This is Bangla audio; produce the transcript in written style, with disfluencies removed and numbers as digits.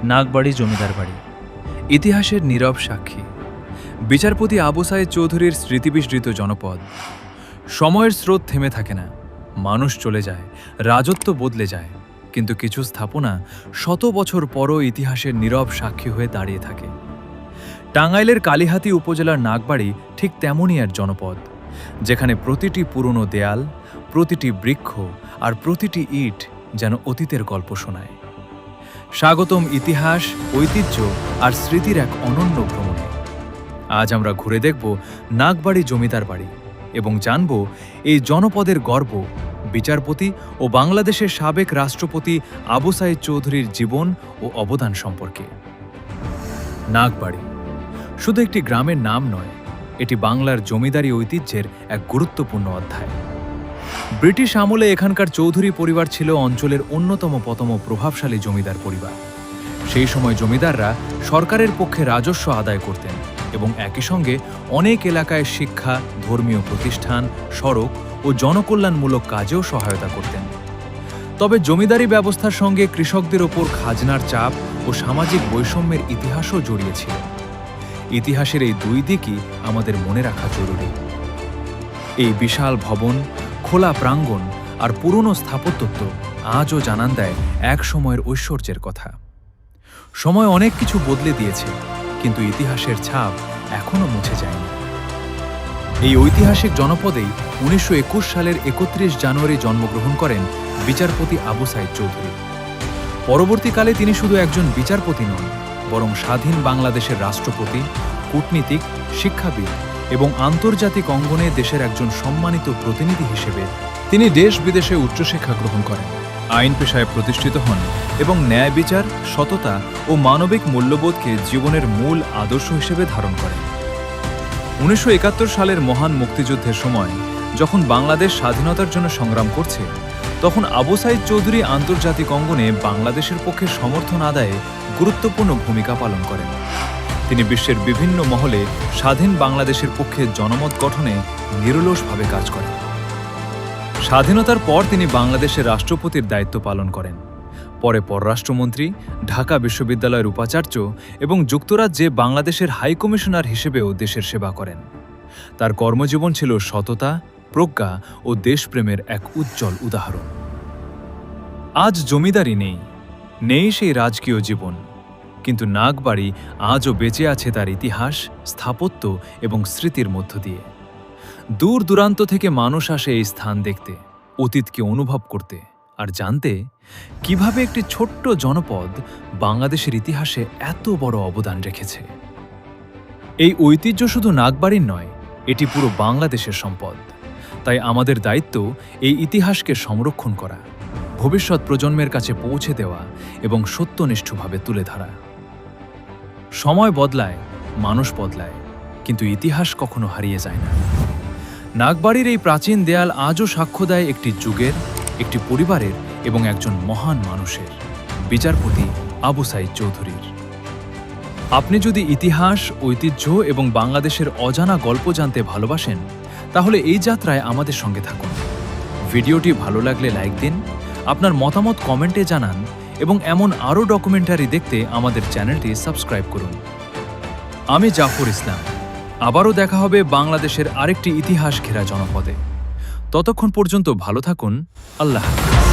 নাগবাড়ি জমিদার বাড়ি ইতিহাসের নীরব সাক্ষী। বিচারপতি আবু সাইদ চৌধুরীর স্মৃতিবিস্মৃত জনপদ। সময়ের স্রোত থেমে থাকে না, মানুষ চলে যায়, রাজত্ব বদলে যায়, কিন্তু কিছু স্থাপনা শত বছর পরও ইতিহাসের নীরব সাক্ষী হয়ে দাঁড়িয়ে থাকে। টাঙ্গাইলের কালিহাতী উপজেলার নাগবাড়ি ঠিক তেমনই এক জনপদ, যেখানে প্রতিটি পুরনো দেয়াল, প্রতিটি বৃক্ষ আর প্রতিটি ইট যেন অতীতের গল্প শোনায়। স্বাগতম ইতিহাস, ঐতিহ্য আর স্মৃতির এক অনন্য ভ্রমণে। আজ আমরা ঘুরে দেখব নাগবাড়ি জমিদার বাড়ি এবং জানব এই জনপদের গর্ব, বিচারপতি ও বাংলাদেশের সাবেক রাষ্ট্রপতি আবু সাইদ চৌধুরীর জীবন ও অবদান সম্পর্কে। নাগবাড়ি শুধু একটি গ্রামের নাম নয়, এটি বাংলার জমিদারি ঐতিহ্যের এক গুরুত্বপূর্ণ অধ্যায়। ব্রিটিশ আমলে এখানকার চৌধুরী পরিবার ছিল অঞ্চলের অন্যতম প্রভাবশালী জমিদার পরিবার। সেই সময় জমিদাররা সরকারের পক্ষে রাজস্ব আদায় করতেন এবং একই সঙ্গে অনেক এলাকায় শিক্ষা, ধর্মীয় প্রতিষ্ঠান, সড়ক ও জনকল্যাণমূলক কাজেও সহায়তা করতেন। তবে জমিদারি ব্যবস্থার সঙ্গে কৃষকদের ওপর খাজনার চাপ ও সামাজিক বৈষম্যের ইতিহাসও জড়িয়েছিল। ইতিহাসের এই দুই দিকই আমাদের মনে রাখা জরুরি। এই বিশাল ভবন, খোলা প্রাঙ্গণ আর পুরনো স্থাপত্যত্ব আজও জানান দেয় এক সময়ের ঐশ্বর্যের কথা। সময় অনেক কিছু বদলে দিয়েছে, কিন্তু ইতিহাসের ছাপ এখনো মুছে যায়নি। এই ঐতিহাসিক জনপদেই 1921 সালের 31 জানুয়ারি জন্মগ্রহণ করেন বিচারপতি আবু সাইদ চৌধুরী। পরবর্তীকালে তিনি শুধু একজন বিচারপতি নন, বরং স্বাধীন বাংলাদেশের রাষ্ট্রপতি, কূটনীতিক, শিক্ষাবিদ এবং আন্তর্জাতিক অঙ্গনে দেশের একজন সম্মানিত প্রতিনিধি হিসেবে তিনি দেশ বিদেশে উচ্চশিক্ষা গ্রহণ করেন, আইন পেশায় প্রতিষ্ঠিত হন এবং ন্যায় বিচার, সততা ও মানবিক মূল্যবোধকে জীবনের মূল আদর্শ হিসেবে ধারণ করেন। 1971 সালের মহান মুক্তিযুদ্ধের সময় যখন বাংলাদেশ স্বাধীনতার জন্য সংগ্রাম করছে, তখন আবু সাইদ চৌধুরী আন্তর্জাতিক অঙ্গনে বাংলাদেশের পক্ষে সমর্থন আদায়ে গুরুত্বপূর্ণ ভূমিকা পালন করেন। তিনি বিশ্বের বিভিন্ন মহলে স্বাধীন বাংলাদেশের পক্ষে জনমত গঠনে নিরলসভাবে কাজ করেন। স্বাধীনতার পর তিনি বাংলাদেশের রাষ্ট্রপতির দায়িত্ব পালন করেন। পরে পররাষ্ট্রমন্ত্রী, ঢাকা বিশ্ববিদ্যালয়ের উপাচার্য এবং যুক্তরাজ্যে বাংলাদেশের হাইকমিশনার হিসেবেও দেশের সেবা করেন। তার কর্মজীবন ছিল সততা, প্রজ্ঞা ও দেশপ্রেমের এক উজ্জ্বল উদাহরণ। আজ জমিদারি নেই সেই রাজকীয় জীবন, কিন্তু নাগবাড়ি আজও বেঁচে আছে তার ইতিহাস, স্থাপত্য এবং স্মৃতির মধ্য দিয়ে। দূর দূরান্ত থেকে মানুষ আসে এই স্থান দেখতে, অতীতকে অনুভব করতে আর জানতে কিভাবে একটি ছোট্ট জনপদ বাংলাদেশের ইতিহাসে এত বড় অবদান রেখেছে। এই ঐতিহ্য শুধু নাগবাড়ির নয়, এটি পুরো বাংলাদেশের সম্পদ। তাই আমাদের দায়িত্ব এই ইতিহাসকে সংরক্ষণ করা, ভবিষ্যৎ প্রজন্মের কাছে পৌঁছে দেওয়া এবং সত্যনিষ্ঠভাবে তুলে ধরা। সময় বদলায়, মানুষ বদলায়, কিন্তু ইতিহাস কখনো হারিয়ে যায় না। নাগবাড়ির এই প্রাচীন দেয়াল আজও সাক্ষ্য দেয় একটি যুগের, একটি পরিবারের এবং একজন মহান মানুষের, বিচারপতি আবু সাইদ চৌধুরীর। আপনি যদি ইতিহাস, ঐতিহ্য এবং বাংলাদেশের অজানা গল্প জানতে ভালোবাসেন, তাহলে এই যাত্রায় আমাদের সঙ্গে থাকুন। ভিডিওটি ভালো লাগলে লাইক দিন, আপনার মতামত কমেন্টে জানান এবং এমন আরও ডকুমেন্টারি দেখতে আমাদের চ্যানেলটি সাবস্ক্রাইব করুন। আমি জাফর ইসলাম। আবারও দেখা হবে বাংলাদেশের আরেকটি ইতিহাস ঘেরা জনপদে। ততক্ষণ পর্যন্ত ভালো থাকুন। আল্লাহ হাফেজ।